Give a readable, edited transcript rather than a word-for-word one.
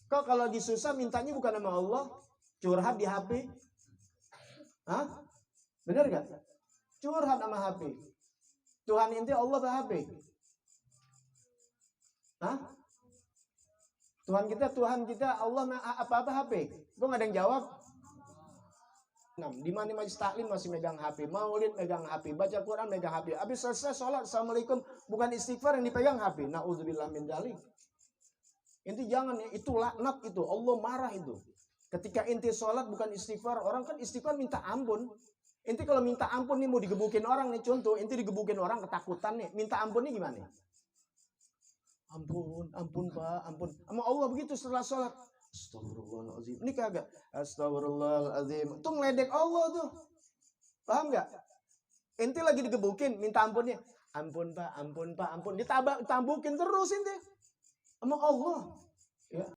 Kok kalau disusah mintanya bukan sama Allah, curhat di HP? Hah? Bener gak? Curhat sama HP. Tuhan inti Allah atau HP? Hah? Tuhan kita Allah apa-apa HP? Gue gak ada yang jawab. Di mana majelis taklim masih megang HP, maulid megang HP, baca Quran megang HP. Habis selesai sholat, assalamualaikum, bukan istighfar yang dipegang HP. Na'udzubillah min dzalik. Inti jangan ya, itu laknat itu, Allah marah itu. Ketika inti sholat bukan istighfar, orang kan istighfar minta ampun. Inti kalau minta ampun nih mau digebukin orang nih, contoh, inti digebukin orang ketakutan nih, minta ampun nih gimana? Ampun Pak, ampun. Sama Allah begitu setelah sholat. Astagfirullahaladzim. Ini kagak. Astagfirullahaladzim. Itu ngeledek Allah tuh. Paham gak? Inti lagi digebukin, minta ampunnya. Ampun Pak, ampun Pak, ampun. Ditambukin terus inti. Sama Allah. Ya.